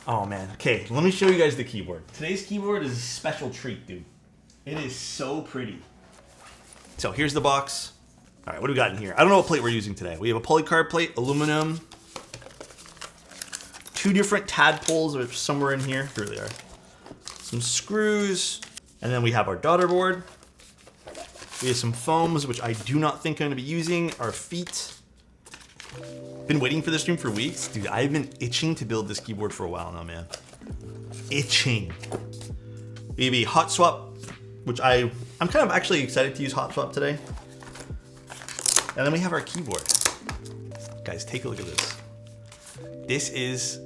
Oh man. Okay, let me show you guys the keyboard. Today's keyboard is a special treat, dude. It is so pretty. So here's the box. All right, what do we got in here? I don't know what plate we're using today. We have a Polycarb plate, aluminum. 2 different tadpoles are somewhere in here. Here they are. Some screws. And then we have our daughter board. We have some foams, which I do not think I'm gonna be using. Our feet. Been waiting for this stream for weeks. Dude, I've been itching to build this keyboard for a while now, man. Itching. We have a hot swap, which I'm kind of actually excited to use hot swap today. And then we have our keyboard. Guys, take a look at this. This is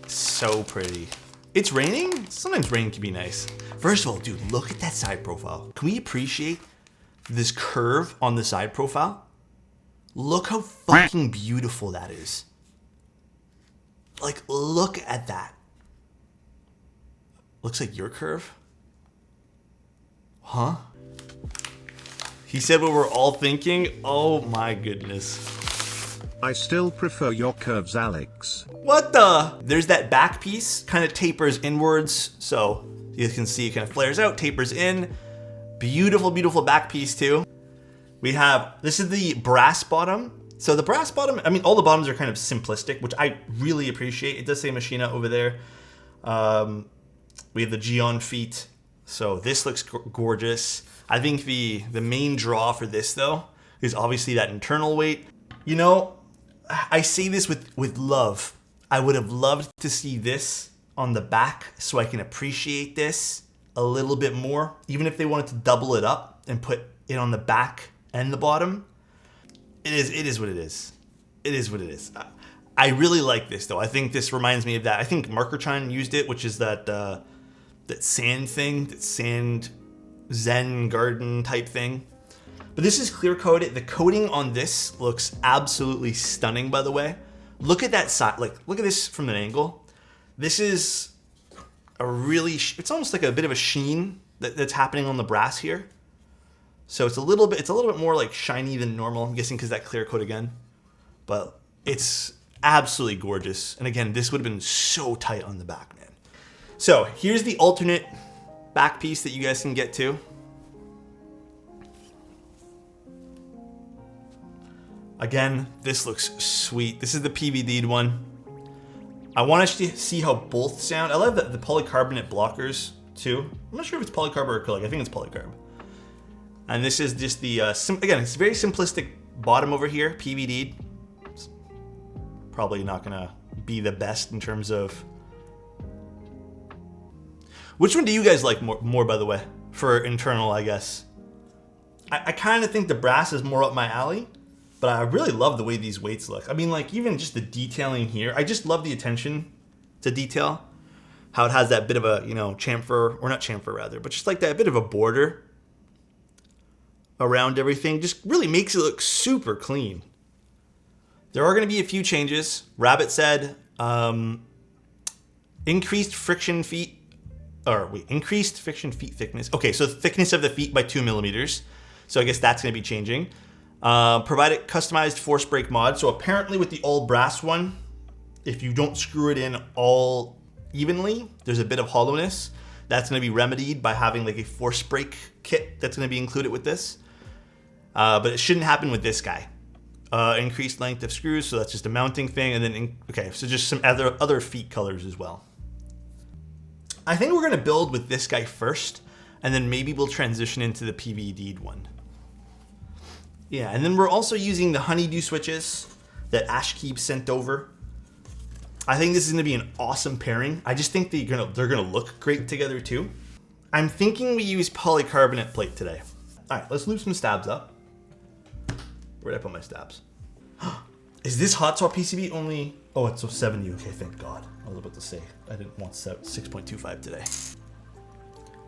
so pretty. It's raining? Sometimes rain can be nice. First of all, dude, look at that side profile. Can we appreciate this curve on the side profile? Look how fucking beautiful that is. Like, look at that. Looks like your curve. Huh? He said what we're all thinking. Oh my goodness. I still prefer your curves, Alex. What the? There's that back piece, kind of tapers inwards. So you can see it kind of flares out, tapers in. Beautiful, beautiful back piece too. We have, this is the brass bottom. So the brass bottom, I mean, all the bottoms are kind of simplistic, which I really appreciate. It does say Machina over there. We have the Geon feet. So this looks gorgeous. I think the main draw for this though, is obviously that internal weight. You know, I say this with love. I would have loved to see this on the back so I can appreciate this a little bit more. Even if they wanted to double it up and put it on the back and the bottom. It is what it is. It is what it is. I really like this though. I think this reminds me of that. I think Markerchan used it, which is that sand thing, that sand Zen garden type thing. But this is clear coated. The coating on this looks absolutely stunning, by the way. Look at that side, like look at this from an angle. This is a really, it's almost like a bit of a sheen that's happening on the brass here. So it's a little bit more like shiny than normal. I'm guessing because that clear coat again. But it's absolutely gorgeous. And again, this would have been so tight on the back, man. So here's the alternate back piece that you guys can get to. Again, this looks sweet. This is the PVD'd one. I want to see how both sound. I love the polycarbonate blockers too. I'm not sure if it's polycarb or acrylic. I think it's polycarb. And this is just the, again, it's very simplistic bottom over here, PVD'd. It's probably not gonna be the best in terms of... Which one do you guys like more by the way, for internal, I guess? I kind of think the brass is more up my alley, but I really love the way these weights look. I mean, like even just the detailing here, I just love the attention to detail. How it has that bit of a, you know, chamfer, or not chamfer rather, but just like that bit of a border around everything. Just really makes it look super clean. There are going to be a few changes. Rabbit said increased friction feet thickness. Okay, so the thickness of the feet by 2 millimeters. So I guess that's going to be changing. Provided customized force brake mod. So apparently with the all brass one, if you don't screw it in all evenly, there's a bit of hollowness. That's going to be remedied by having like a force brake kit that's going to be included with this. But it shouldn't happen with this guy. Increased length of screws, so that's just a mounting thing. And then, okay, so just some other feet colors as well. I think we're going to build with this guy first, and then maybe we'll transition into the PVD'd one. Yeah, and then we're also using the honeydew switches that Ashkeep sent over. I think this is going to be an awesome pairing. I just think they're gonna look great together too. I'm thinking we use polycarbonate plate today. All right, let's lube some stabs up. Where'd I put my stabs? Is this hot swap PCB only? Oh, it's a 70. Okay, thank God. I was about to say I didn't want 6.25 today.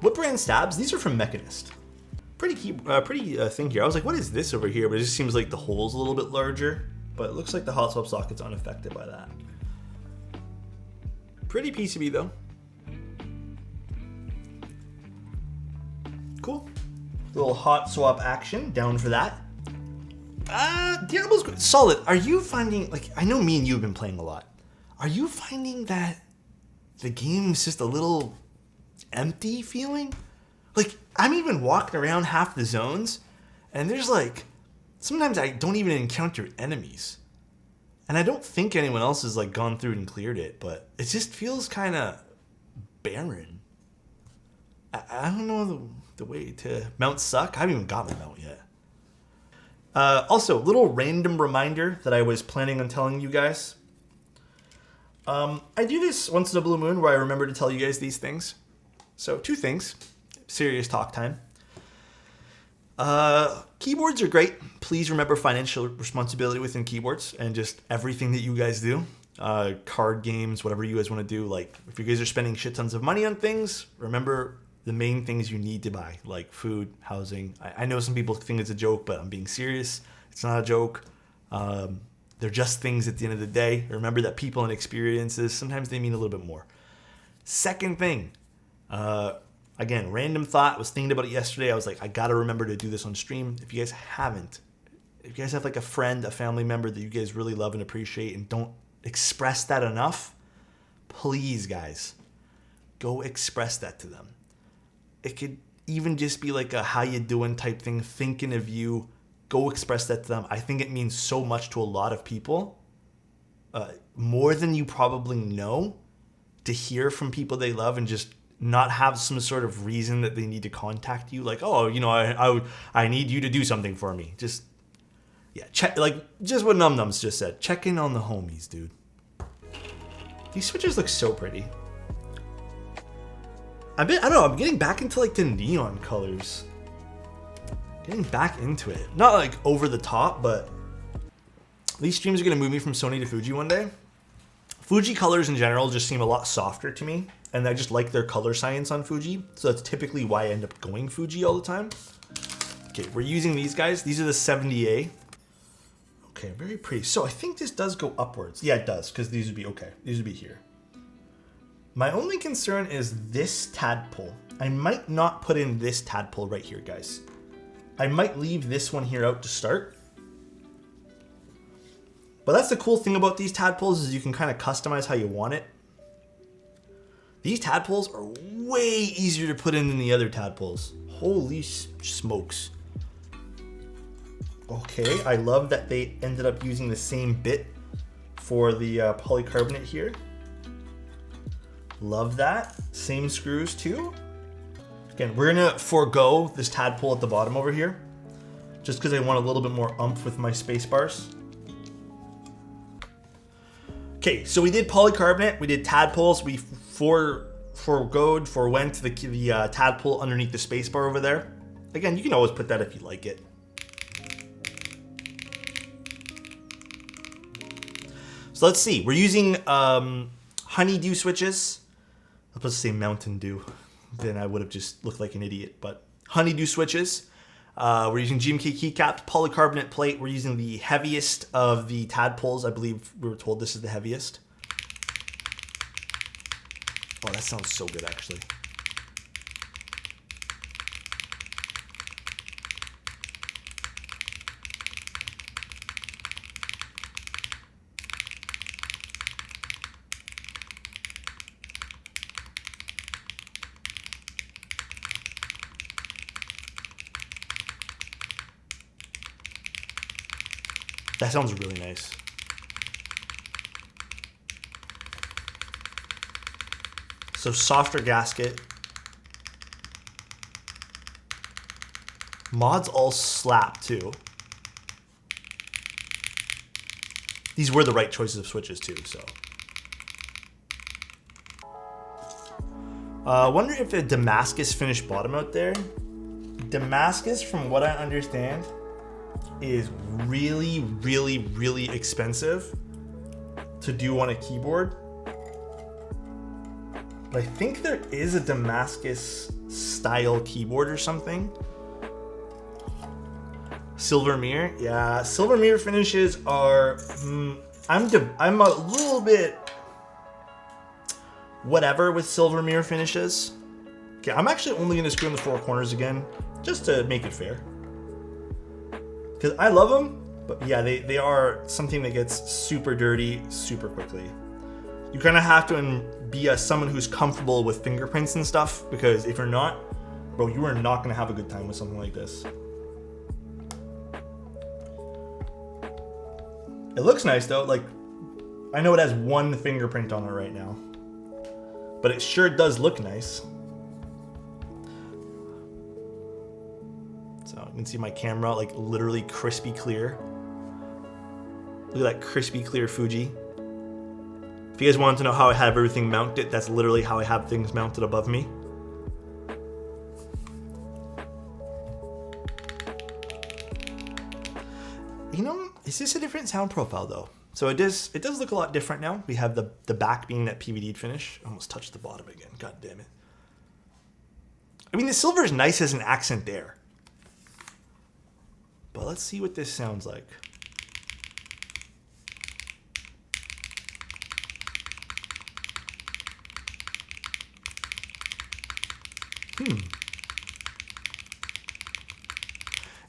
What brand stabs? These are from Mechanist. Pretty thing here. I was like, what is this over here? But it just seems like the hole's a little bit larger. But it looks like the hot swap socket's unaffected by that. Pretty PCB though. Cool. Little hot swap action. Down for that. Diablo's solid. Are you finding, like, I know me and you have been playing a lot. Are you finding that the game's just a little empty feeling. Like, I'm even walking around half the zones, and there's like, sometimes I don't even encounter enemies. And I don't think anyone else has like gone through and cleared it, but it just feels kind of barren. I don't know the way to mount suck. I haven't even got my mount yet. Also, little random reminder that I was planning on telling you guys. I do this once in a blue moon where I remember to tell you guys these things. So 2 things. Serious talk time. Keyboards are great. Please remember financial responsibility within keyboards and just everything that you guys do. Card games, whatever you guys want to do. Like, if you guys are spending shit tons of money on things, remember the main things you need to buy, like food, housing. I know some people think it's a joke, but I'm being serious. It's not a joke. They're just things at the end of the day. Remember that people and experiences, sometimes they mean a little bit more. Second thing, again, random thought. I was thinking about it yesterday. I was like, I got to remember to do this on stream. If you guys haven't, if you guys have like a friend, a family member that you guys really love and appreciate and don't express that enough, please, guys, go express that to them. It could even just be like a how you doing type thing, thinking of you. Go express that to them. I think it means so much to a lot of people, more than you probably know, to hear from people they love and just not have some sort of reason that they need to contact you. Like, oh, you know, I need you to do something for me. Just, yeah, check, like just what Num Nums just said. Check in on the homies, dude. These switches look so pretty. I don't know, I'm getting back into like the neon colors. Getting back into it. Not like over the top, but these streams are going to move me from Sony to Fuji one day. Fuji colors in general just seem a lot softer to me, and I just like their color science on Fuji, so that's typically why I end up going Fuji all the time. Okay, we're using these guys. These are the 70A. Okay, very pretty. So I think this does go upwards. Yeah, it does, because these would be okay. These would be here. My only concern is this tadpole. I might not put in this tadpole right here, guys. I might leave this one here out to start. But that's the cool thing about these tadpoles is you can kind of customize how you want it. These tadpoles are way easier to put in than the other tadpoles. Holy smokes. Okay, I love that they ended up using the same bit for the polycarbonate here. Love that. Same screws too. Again, we're gonna forego this tadpole at the bottom over here, just because I want a little bit more oomph with my space bars. Okay, so we did polycarbonate, we did tadpoles, we forwent the tadpole underneath the space bar over there. Again, you can always put that if you like it. So let's see, we're using honeydew switches. I was supposed to say Mountain Dew. Then I would have just looked like an idiot, but honeydew switches. We're using GMK Keycaps, polycarbonate plate. We're using the heaviest of the tadpoles. I believe we were told this is the heaviest. Oh, that sounds so good, actually. That sounds really nice. So softer gasket. Mods all slap too. These were the right choices of switches too, so. Wonder if a Damascus finished bottom out there. Damascus, from what I understand, is really, really, really expensive to do on a keyboard. But I think there is a Damascus style keyboard or something. Silver mirror, yeah. Silver mirror finishes are. I'm a little bit whatever with silver mirror finishes. Okay, I'm actually only gonna screw in the 4 corners again, just to make it fair. Because I love them, but yeah, they are something that gets super dirty super quickly. You kind of have to be someone who's comfortable with fingerprints and stuff, because if you're not, bro, you are not gonna have a good time with something like this. It looks nice though. Like, I know it has one fingerprint on it right now, but it sure does look nice. So you can see my camera, like literally crispy clear. Look at that crispy clear Fuji. If you guys wanted to know how I have everything mounted, that's literally how I have things mounted above me. You know, is this a different sound profile though? So it does look a lot different now. We have the back being that PVD'd finish. I almost touched the bottom again, god damn it. I mean, the silver is nice as an accent there. But let's see what this sounds like.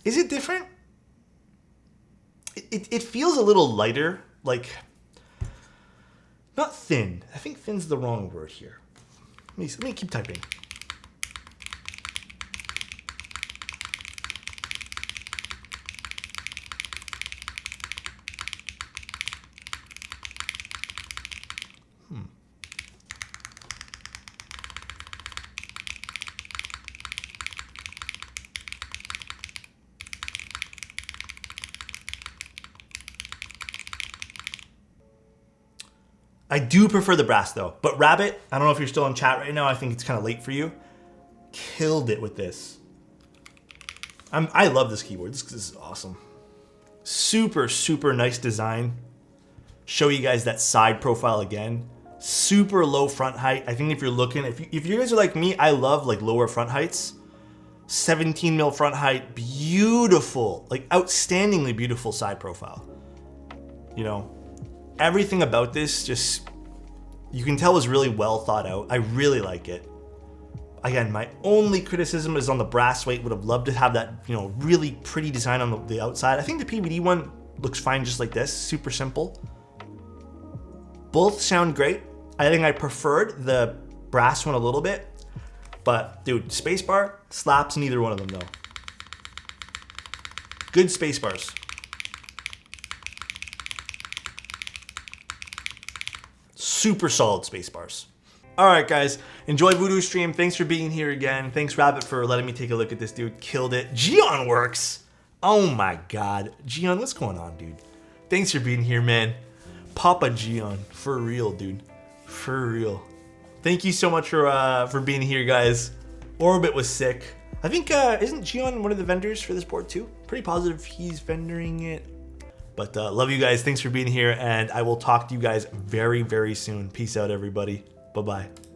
Is it different? It feels a little lighter, like, not thin. I think thin's the wrong word here. Let me keep typing. I do prefer the brass though, but Rabbit, I don't know if you're still in chat right now. I think it's kind of late for you. Killed it with this. I love this keyboard. This is awesome. Super, super nice design. Show you guys that side profile again. Super low front height. I think if you're looking, if you guys are like me, I love like lower front heights. 17 mil front height, beautiful, like outstandingly beautiful side profile. You know, everything about this just, you can tell is really well thought out. I really like it. Again, my only criticism is on the brass weight. Would have loved to have that, you know, really pretty design on the outside. I think the PVD one looks fine just like this, super simple. Both sound great. I think I preferred the brass one a little bit, but dude, spacebar slaps neither one of them though. Good spacebars. Super solid space bars. All right, guys, enjoy Voodoo stream. Thanks for being here again. Thanks, Rabbit, for letting me take a look at this dude. Killed it. Gion works. Oh my God. Gion, what's going on, dude? Thanks for being here, man. Papa Gion, for real, dude. For real. Thank you so much for being here, guys. Orbit was sick. I think, isn't Gion one of the vendors for this board too? Pretty positive he's vendoring it. But love you guys. Thanks for being here. And I will talk to you guys very, very soon. Peace out, everybody. Bye-bye.